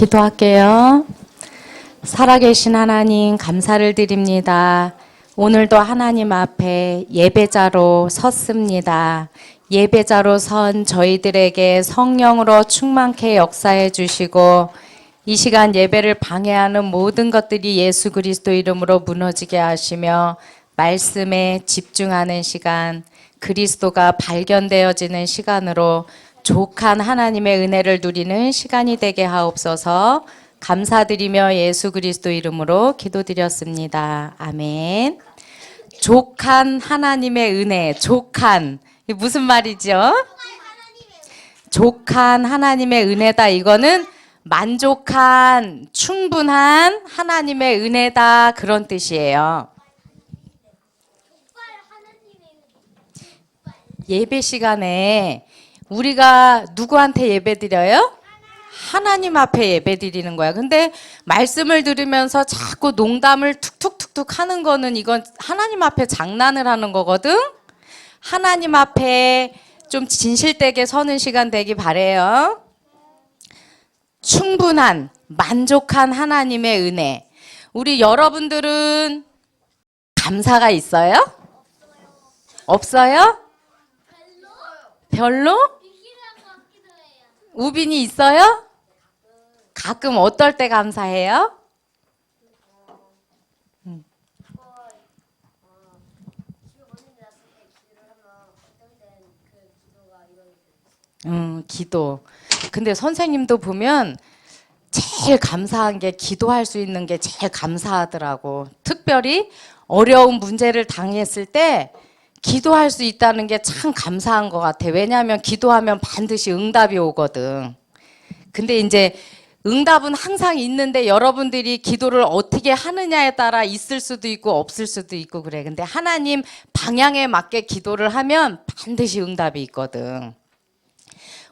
기도할게요. 살아계신 하나님 감사를 드립니다. 오늘도 하나님 앞에 예배자로 섰습니다. 예배자로 선 저희들에게 성령으로 충만케 역사해 주시고 이 시간 예배를 방해하는 모든 것들이 예수 그리스도 이름으로 무너지게 하시며 말씀에 집중하는 시간, 그리스도가 발견되어지는 시간으로 족한 하나님의 은혜를 누리는 시간이 되게 하옵소서. 감사드리며 예수 그리스도 이름으로 기도드렸습니다. 아멘. 족한 하나님의 은혜, 족한. 이게 무슨 말이죠? 족한 하나님의 은혜다. 이거는 만족한, 충분한 하나님의 은혜다. 그런 뜻이에요. 예배 시간에 우리가 누구한테 예배 드려요? 하나님 앞에 예배 드리는 거야. 근데 말씀을 들으면서 자꾸 농담을 툭툭툭툭 하는 거는 이건 하나님 앞에 장난을 하는 거거든? 하나님 앞에 좀 진실되게 서는 시간 되기 바래요. 충분한, 만족한 하나님의 은혜. 우리 여러분들은 감사가 있어요? 없어요? 별로? 우빈이 있어요? 가끔 어떨 때 감사해요? 기도. 근데 선생님도 보면 제일 감사한 게 기도할 수 있는 게 제일 감사하더라고. 특별히 어려운 문제를 당했을 때 기도할 수 있다는 게 참 감사한 것 같아. 왜냐하면 기도하면 반드시 응답이 오거든. 근데 이제 응답은 항상 있는데 여러분들이 기도를 어떻게 하느냐에 따라 있을 수도 있고 없을 수도 있고 그래. 근데 하나님 방향에 맞게 기도를 하면 반드시 응답이 있거든.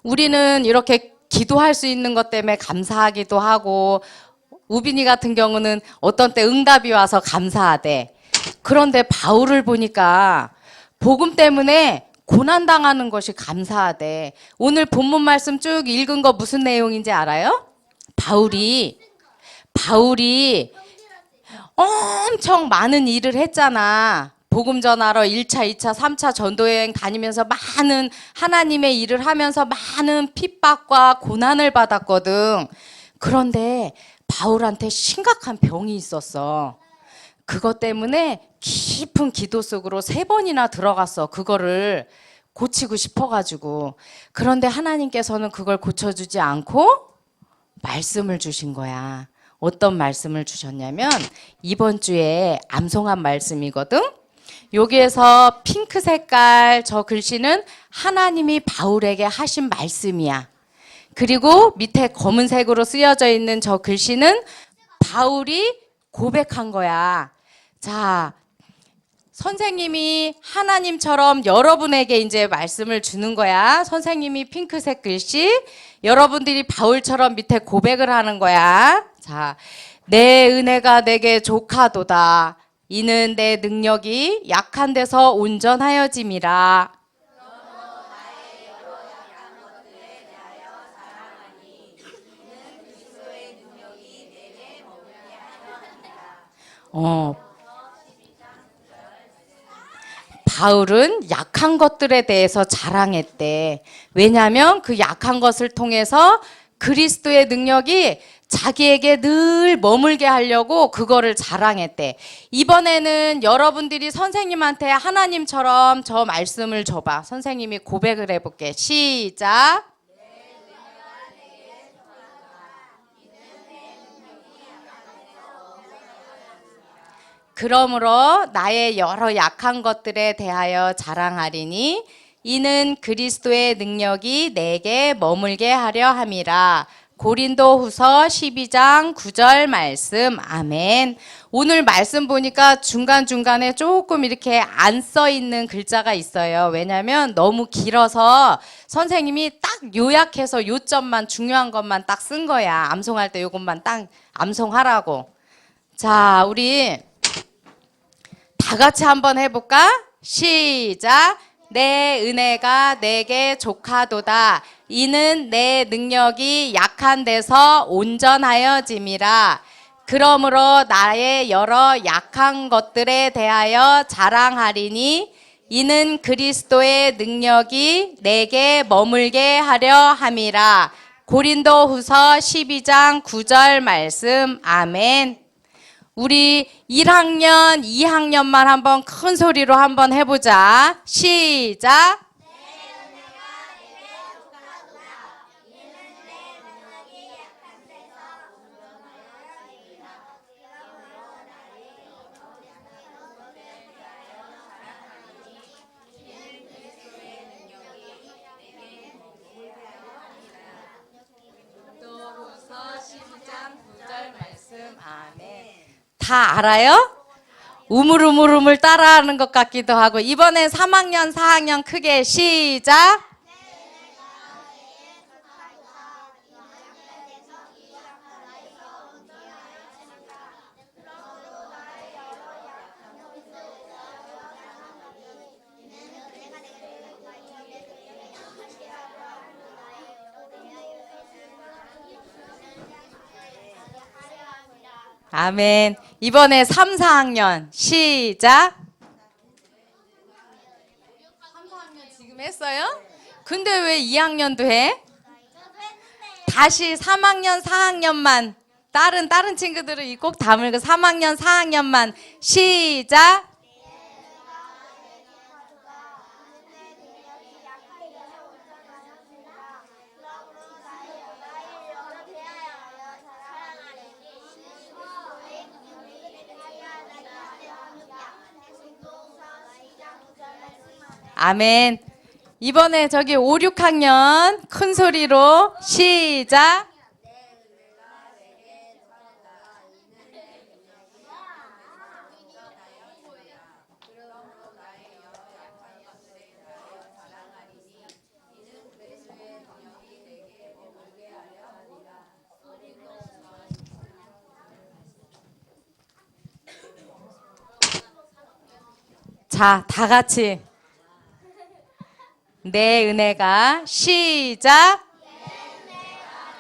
우리는 이렇게 기도할 수 있는 것 때문에 감사하기도 하고 우빈이 같은 경우는 어떤 때 응답이 와서 감사하대. 그런데 바울을 보니까 복음 때문에 고난당하는 것이 감사하대. 오늘 본문 말씀 쭉 읽은 거 무슨 내용인지 알아요? 바울이 엄청 많은 일을 했잖아. 복음 전하러 1차, 2차, 3차 전도여행 다니면서 많은 하나님의 일을 하면서 많은 핍박과 고난을 받았거든. 그런데 바울한테 심각한 병이 있었어. 그것 때문에 깊은 기도 속으로 3번이나 들어갔어. 그거를 고치고 싶어가지고. 그런데 하나님께서는 그걸 고쳐주지 않고 말씀을 주신 거야. 어떤 말씀을 주셨냐면 이번 주에 암송한 말씀이거든. 여기에서 핑크 색깔 저 글씨는 하나님이 바울에게 하신 말씀이야. 그리고 밑에 검은색으로 쓰여져 있는 저 글씨는 바울이 고백한 거야. 자, 선생님이 하나님처럼 여러분에게 이제 말씀을 주는 거야. 선생님이 핑크색 글씨, 여러분들이 바울처럼 밑에 고백을 하는 거야. 자, 내 은혜가 내게 족하도다. 이는 내 능력이 약한 데서 온전하여짐이라. 바울은 약한 것들에 대해서 자랑했대. 왜냐하면 그 약한 것을 통해서 그리스도의 능력이 자기에게 늘 머물게 하려고 그거를 자랑했대. 이번에는 여러분들이 선생님한테 하나님처럼 저 말씀을 줘봐. 선생님이 고백을 해볼게. 시작. 그러므로 나의 여러 약한 것들에 대하여 자랑하리니 이는 그리스도의 능력이 내게 머물게 하려 함이라. 고린도후서 12장 9절 말씀. 아멘. 오늘 말씀 보니까 중간중간에 조금 이렇게 안 써 있는 글자가 있어요. 왜냐하면 너무 길어서 선생님이 딱 요약해서 요점만 중요한 것만 딱 쓴 거야. 암송할 때 요것만 딱 암송하라고. 자, 우리 다 같이 한번 해볼까? 시작. 내 은혜가 내게 족하도다. 이는 내 능력이 약한 데서 온전하여짐이라. 그러므로 나의 여러 약한 것들에 대하여 자랑하리니 이는 그리스도의 능력이 내게 머물게 하려 함이라. 고린도후서 12장 9절 말씀. 아멘. 우리 1학년, 2학년만 한번 큰 소리로 한번 해보자. 시작. 아멘. 다 알아요? 우물우물우물 따라하는 것 같기도 하고. 이번에 3학년, 4학년 크게 시작. 아멘. 이번에 3, 4학년 시작. 3, 4학년 지금 했어요? 근데 왜 2학년도 해? 다시 3학년, 4학년만 다른 친구들은 꼭 다물고 3학년, 4학년만 시작. 아멘. 이번에 저기 5, 6학년 큰 소리로 시작. 자, 다 같이 내 은혜가 시작.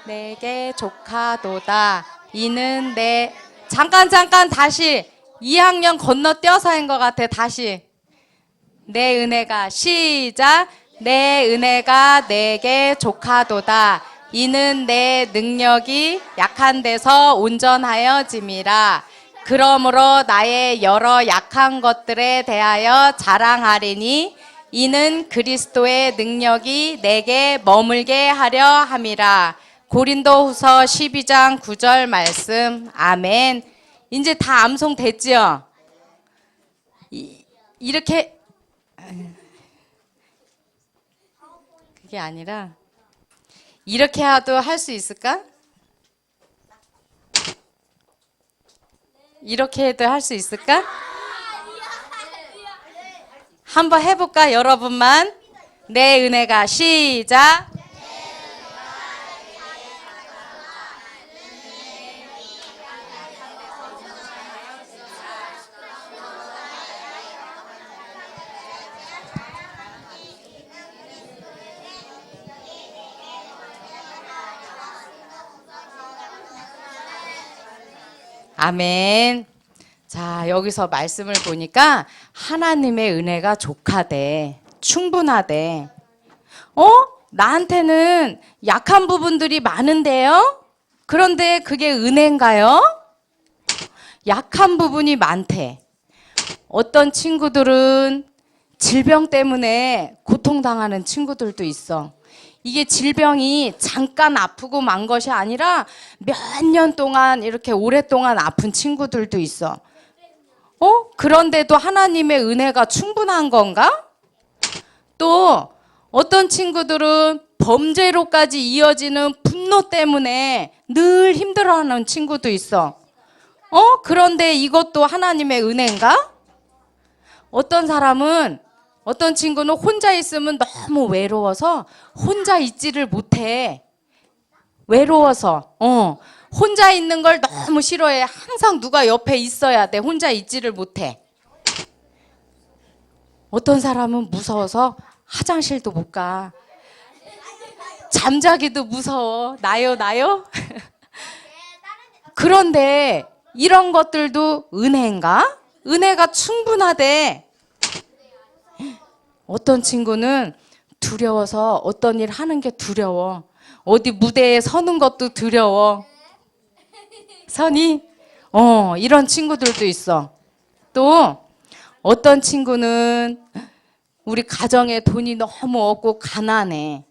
내게 족하도다. 이는 내 잠깐 다시 2학년 건너뛰어서 한 것 같아. 다시 내 은혜가 시작. 내 은혜가 내게 족하도다. 이는 내 능력이 약한 데서 온전하여짐이라. 그러므로 나의 여러 약한 것들에 대하여 자랑하리니 이는 그리스도의 능력이 내게 머물게 하려 함이라. 고린도후서 12장 9절 말씀. 아멘. 이제 다 암송 됐지요? 이렇게 그게 아니라 이렇게 해도 할 수 있을까? 이렇게 해도 할 수 있을까? 한번 해볼까? 여러분만. 내 은혜가 시작. 아멘. 자, 여기서 말씀을 보니까 하나님의 은혜가 족하대. 충분하대. 나한테는 약한 부분들이 많은데요? 그런데 그게 은혜인가요? 약한 부분이 많대. 어떤 친구들은 질병 때문에 고통당하는 친구들도 있어. 이게 질병이 잠깐 아프고 만 것이 아니라 몇 년 동안 이렇게 오랫동안 아픈 친구들도 있어. 그런데도 하나님의 은혜가 충분한 건가? 또 어떤 친구들은 범죄로까지 이어지는 분노 때문에 늘 힘들어하는 친구도 있어. 그런데 이것도 하나님의 은혜인가? 어떤 친구는 혼자 있으면 너무 외로워서 혼자 있지를 못해. 외로워서. 혼자 있는 걸 너무 싫어해. 항상 누가 옆에 있어야 돼. 혼자 있지를 못해. 어떤 사람은 무서워서 화장실도 못 가. 잠자기도 무서워. 나요, 나요? 그런데 이런 것들도 은혜인가? 은혜가 충분하대. 어떤 친구는 두려워서 어떤 일 하는 게 두려워. 어디 무대에 서는 것도 두려워. 선이? 이런 친구들도 있어. 또 어떤 친구는 우리 가정에 돈이 너무 없고 가난해.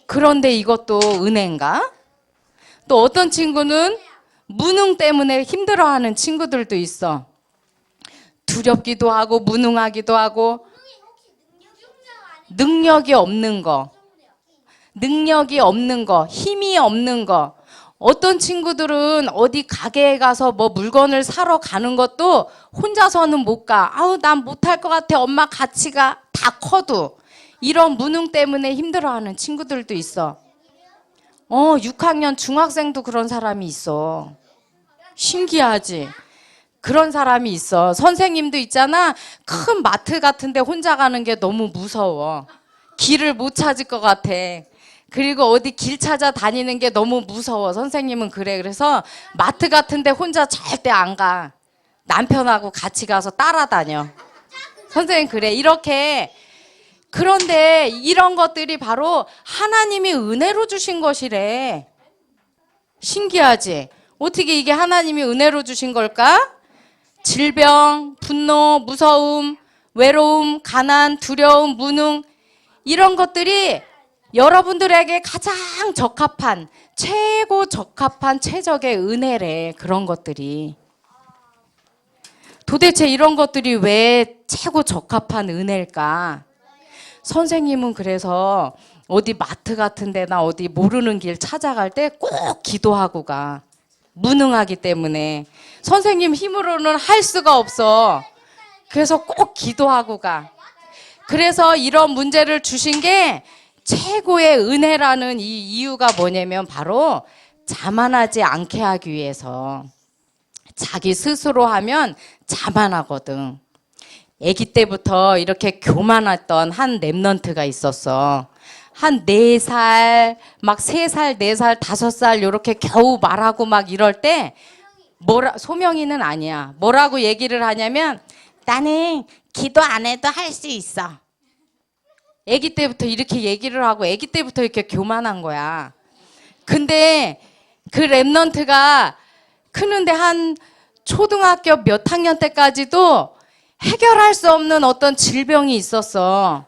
그런데 이것도 은혜인가? 또 어떤 친구는 무능 때문에 힘들어하는 친구들도 있어. 두렵기도 하고 무능하기도 하고 능력이 없는 거, 힘이 없는 거. 어떤 친구들은 어디 가게에 가서 뭐 물건을 사러 가는 것도 혼자서는 못 가. 아우, 난 못할 것 같아. 엄마 같이 가. 다 커도. 이런 무능 때문에 힘들어하는 친구들도 있어. 6학년 중학생도 그런 사람이 있어. 신기하지? 그런 사람이 있어. 선생님도 있잖아. 큰 마트 같은 데 혼자 가는 게 너무 무서워. 길을 못 찾을 것 같아. 그리고 어디 길 찾아 다니는 게 너무 무서워. 선생님은 그래. 그래서 마트 같은 데 혼자 절대 안 가. 남편하고 같이 가서 따라다녀. 선생님 그래. 이렇게. 그런데 이런 것들이 바로 하나님이 은혜로 주신 것이래. 신기하지? 어떻게 이게 하나님이 은혜로 주신 걸까? 질병, 분노, 무서움, 외로움, 가난, 두려움, 무능, 이런 것들이 여러분들에게 가장 적합한, 최고 적합한 최적의 은혜래. 그런 것들이. 도대체 이런 것들이 왜 최고 적합한 은혜일까? 선생님은 그래서 어디 마트 같은 데나 어디 모르는 길 찾아갈 때 꼭 기도하고 가. 무능하기 때문에. 선생님 힘으로는 할 수가 없어. 그래서 꼭 기도하고 가. 그래서 이런 문제를 주신 게 최고의 은혜라는 이 이유가 뭐냐면 바로 자만하지 않게 하기 위해서. 자기 스스로 하면 자만하거든. 아기 때부터 이렇게 교만했던 한 랩런트가 있었어. 한 4살, 막 3살, 4살, 5살 이렇게 겨우 말하고 막 이럴 때 소명이는 아니야. 뭐라고 얘기를 하냐면 나는 기도 안 해도 할 수 있어. 아기 때부터 이렇게 얘기를 하고 아기 때부터 이렇게 교만한 거야. 근데 그 랩런트가 크는데 한 초등학교 몇 학년 때까지도 해결할 수 없는 어떤 질병이 있었어.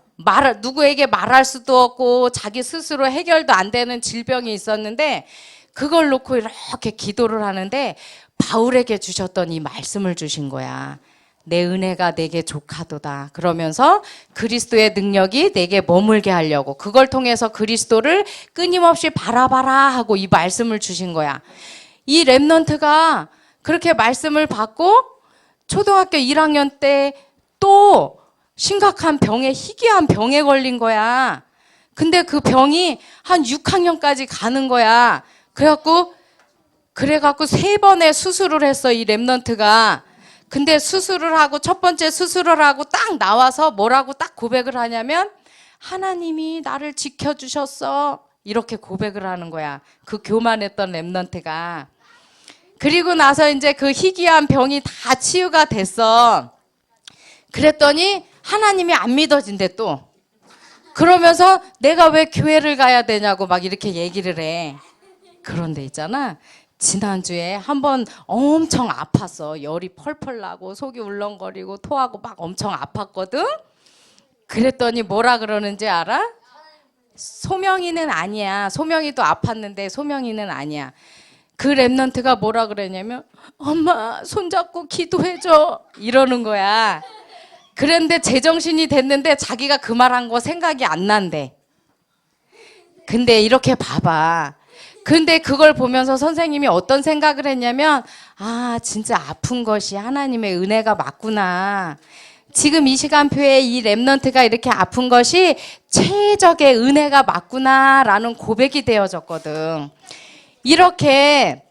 누구에게 말할 수도 없고 자기 스스로 해결도 안 되는 질병이 있었는데 그걸 놓고 이렇게 기도를 하는데 바울에게 주셨던 이 말씀을 주신 거야. 내 은혜가 내게 족하도다. 그러면서 그리스도의 능력이 내게 머물게 하려고 그걸 통해서 그리스도를 끊임없이 바라봐라 하고 이 말씀을 주신 거야. 이 랩런트가 그렇게 말씀을 받고 초등학교 1학년 때 또 심각한 병에 희귀한 병에 걸린 거야. 근데 그 병이 한 6학년까지 가는 거야. 그래갖고 3번의 수술을 했어, 이 랩런트가. 근데 수술을 하고 첫 번째 수술을 하고 딱 나와서 뭐라고 딱 고백을 하냐면 하나님이 나를 지켜주셨어. 이렇게 고백을 하는 거야. 그 교만했던 랩런트가. 그리고 나서 이제 그 희귀한 병이 다 치유가 됐어. 그랬더니 하나님이 안 믿어진대 또. 그러면서 내가 왜 교회를 가야 되냐고 막 이렇게 얘기를 해. 그런데 있잖아. 지난주에 한번 엄청 아팠어. 열이 펄펄 나고 속이 울렁거리고 토하고 막 엄청 아팠거든. 그랬더니 뭐라 그러는지 알아? 소명이는 아니야. 소명이도 아팠는데 소명이는 아니야. 그 랩런트가 뭐라 그러냐면 엄마 손잡고 기도해줘 이러는 거야. 그런데 제정신이 됐는데 자기가 그 말한 거 생각이 안 난대. 근데 이렇게 봐봐. 근데 그걸 보면서 선생님이 어떤 생각을 했냐면 아 진짜 아픈 것이 하나님의 은혜가 맞구나. 지금 이 시간표에 이 랩런트가 이렇게 아픈 것이 최적의 은혜가 맞구나라는 고백이 되어졌거든. 이렇게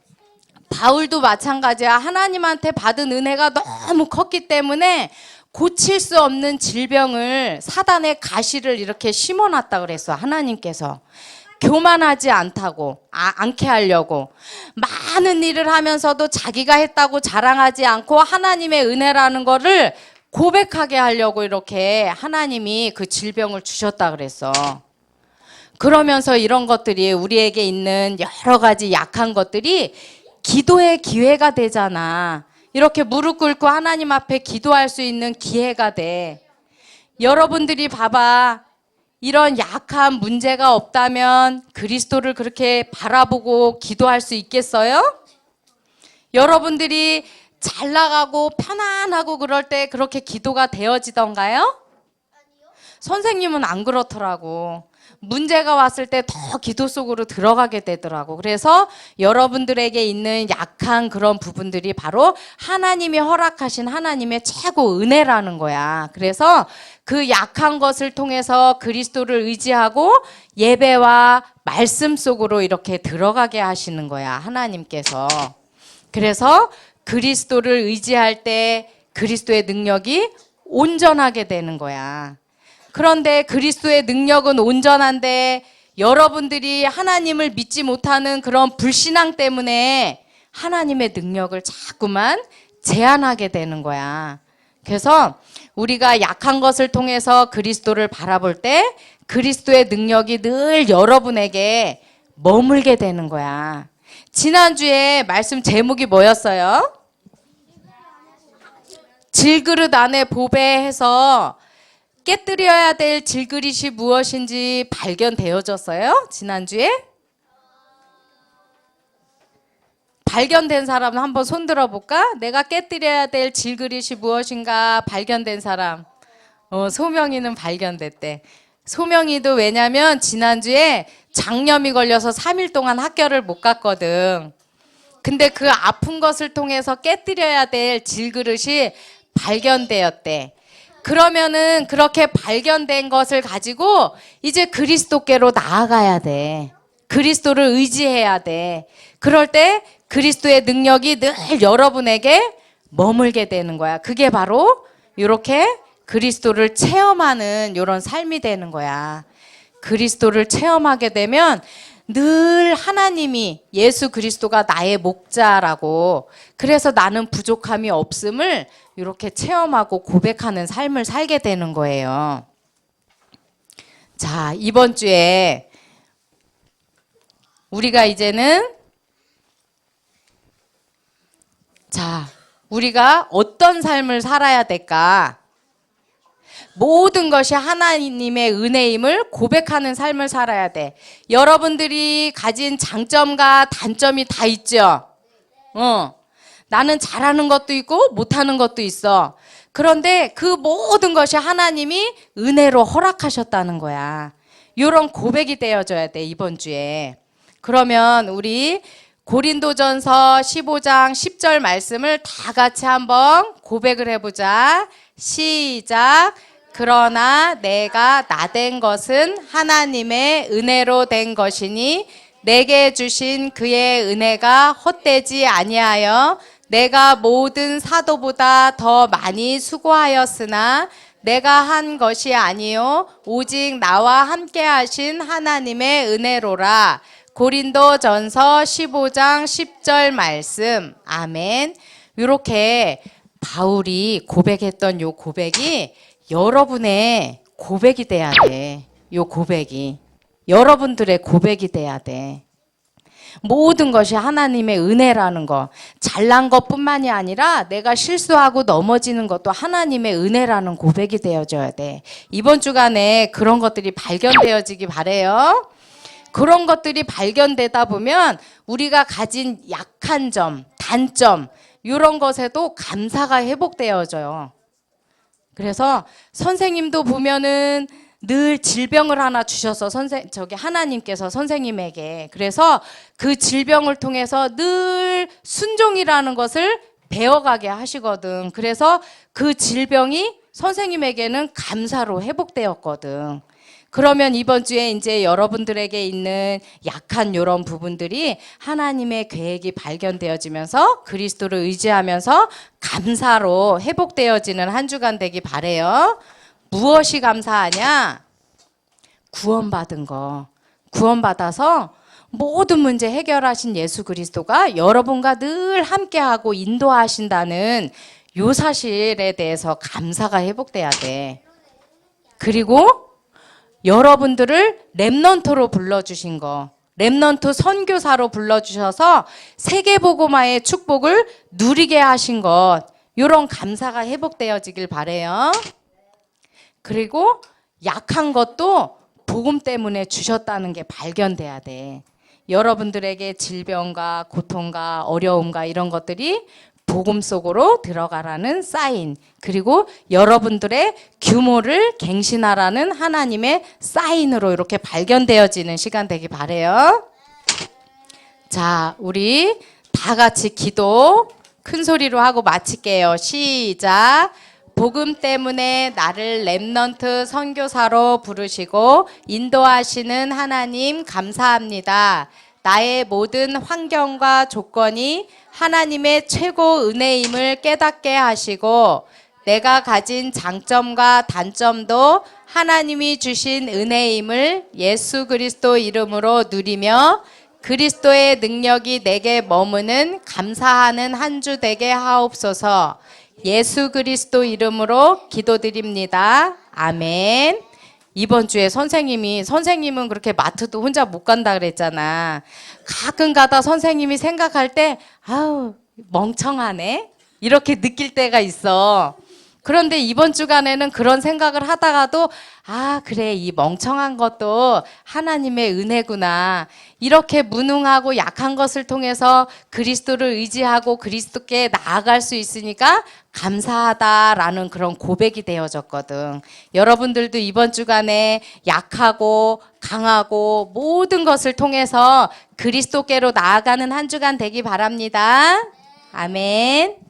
바울도 마찬가지야. 하나님한테 받은 은혜가 너무 컸기 때문에 고칠 수 없는 질병을 사단의 가시를 이렇게 심어놨다 그랬어. 하나님께서. 교만하지 않게 하려고 많은 일을 하면서도 자기가 했다고 자랑하지 않고 하나님의 은혜라는 거를 고백하게 하려고 이렇게 하나님이 그 질병을 주셨다 그랬어. 그러면서 이런 것들이 우리에게 있는 여러 가지 약한 것들이 기도의 기회가 되잖아. 이렇게 무릎 꿇고 하나님 앞에 기도할 수 있는 기회가 돼. 여러분들이 봐봐. 이런 약한 문제가 없다면 그리스도를 그렇게 바라보고 기도할 수 있겠어요? 여러분들이 잘 나가고 편안하고 그럴 때 그렇게 기도가 되어지던가요? 선생님은 안 그렇더라고. 문제가 왔을 때 더 기도 속으로 들어가게 되더라고. 그래서 여러분들에게 있는 약한 그런 부분들이 바로 하나님이 허락하신 하나님의 최고 은혜라는 거야. 그래서 그 약한 것을 통해서 그리스도를 의지하고 예배와 말씀 속으로 이렇게 들어가게 하시는 거야. 하나님께서. 그래서 그리스도를 의지할 때 그리스도의 능력이 온전하게 되는 거야. 그런데 그리스도의 능력은 온전한데 여러분들이 하나님을 믿지 못하는 그런 불신앙 때문에 하나님의 능력을 자꾸만 제한하게 되는 거야. 그래서 우리가 약한 것을 통해서 그리스도를 바라볼 때 그리스도의 능력이 늘 여러분에게 머물게 되는 거야. 지난주에 말씀 제목이 뭐였어요? 질그릇 안에 보배해서 깨뜨려야 될 질그릇이 무엇인지 발견되어졌어요? 지난주에? 발견된 사람 한번 손 들어볼까? 내가 깨뜨려야 될 질그릇이 무엇인가 발견된 사람. 소명이는 발견됐대. 소명이도 왜냐면 지난주에 장염이 걸려서 3일 동안 학교를 못 갔거든. 근데 그 아픈 것을 통해서 깨뜨려야 될 질그릇이 발견되었대. 그러면은 그렇게 발견된 것을 가지고 이제 그리스도께로 나아가야 돼. 그리스도를 의지해야 돼. 그럴 때 그리스도의 능력이 늘 여러분에게 머물게 되는 거야. 그게 바로 이렇게 그리스도를 체험하는 이런 삶이 되는 거야. 그리스도를 체험하게 되면 늘 하나님이 예수 그리스도가 나의 목자라고 그래서 나는 부족함이 없음을 이렇게 체험하고 고백하는 삶을 살게 되는 거예요. 자, 이번 주에 우리가 이제는 우리가 어떤 삶을 살아야 될까? 모든 것이 하나님의 은혜임을 고백하는 삶을 살아야 돼. 여러분들이 가진 장점과 단점이 다 있죠? 나는 잘하는 것도 있고 못하는 것도 있어. 그런데 그 모든 것이 하나님이 은혜로 허락하셨다는 거야. 이런 고백이 되어져야 돼, 이번 주에. 그러면 우리 고린도전서 15장 10절 말씀을 다 같이 한번 고백을 해보자. 시작. 그러나 내가 나된 것은 하나님의 은혜로 된 것이니 내게 주신 그의 은혜가 헛되지 아니하여 내가 모든 사도보다 더 많이 수고하였으나 내가 한 것이 아니요 오직 나와 함께 하신 하나님의 은혜로라. 고린도전서 15장 10절 말씀. 아멘. 이렇게 바울이 고백했던 요 고백이 여러분의 고백이 돼야 돼. 요 고백이. 여러분들의 고백이 돼야 돼. 모든 것이 하나님의 은혜라는 거. 잘난 것뿐만이 아니라 내가 실수하고 넘어지는 것도 하나님의 은혜라는 고백이 되어져야 돼. 이번 주간에 그런 것들이 발견되어지기 바래요. 그런 것들이 발견되다 보면 우리가 가진 약한 점, 단점 이런 것에도 감사가 회복되어져요. 그래서 선생님도 보면은 늘 질병을 하나 주셔서 하나님께서 선생님에게 그래서 그 질병을 통해서 늘 순종이라는 것을 배워가게 하시거든. 그래서 그 질병이 선생님에게는 감사로 회복되었거든. 그러면 이번 주에 이제 여러분들에게 있는 약한 이런 부분들이 하나님의 계획이 발견되어지면서 그리스도를 의지하면서 감사로 회복되어지는 한 주간 되기 바래요. 무엇이 감사하냐? 구원받은 거. 구원받아서 모든 문제 해결하신 예수 그리스도가 여러분과 늘 함께하고 인도하신다는 요 사실에 대해서 감사가 회복돼야 돼. 그리고 여러분들을 렘넌트로 불러주신 거, 렘넌트 선교사로 불러주셔서 세계복음화의 축복을 누리게 하신 것, 이런 감사가 회복되어지길 바래요. 그리고 약한 것도 복음 때문에 주셨다는 게 발견돼야 돼. 여러분들에게 질병과 고통과 어려움과 이런 것들이 복음 속으로 들어가라는 사인, 그리고 여러분들의 규모를 갱신하라는 하나님의 사인으로 이렇게 발견되어지는 시간 되기 바래요. 자, 우리 다 같이 기도 큰 소리로 하고 마칠게요. 시작. 복음 때문에 나를 렘넌트 선교사로 부르시고 인도하시는 하나님 감사합니다. 나의 모든 환경과 조건이 하나님의 최고 은혜임을 깨닫게 하시고 내가 가진 장점과 단점도 하나님이 주신 은혜임을 예수 그리스도 이름으로 누리며 그리스도의 능력이 내게 머무는 감사하는 한 주 되게 하옵소서. 예수 그리스도 이름으로 기도드립니다. 아멘. 이번 주에 선생님은 그렇게 마트도 혼자 못 간다 그랬잖아. 가끔 가다 선생님이 생각할 때 아우 멍청하네 이렇게 느낄 때가 있어. 그런데 이번 주간에는 그런 생각을 하다가도 아 그래 이 멍청한 것도 하나님의 은혜구나. 이렇게 무능하고 약한 것을 통해서 그리스도를 의지하고 그리스도께 나아갈 수 있으니까 감사하다라는 그런 고백이 되어졌거든. 여러분들도 이번 주간에 약하고 강하고 모든 것을 통해서 그리스도께로 나아가는 한 주간 되기 바랍니다. 아멘.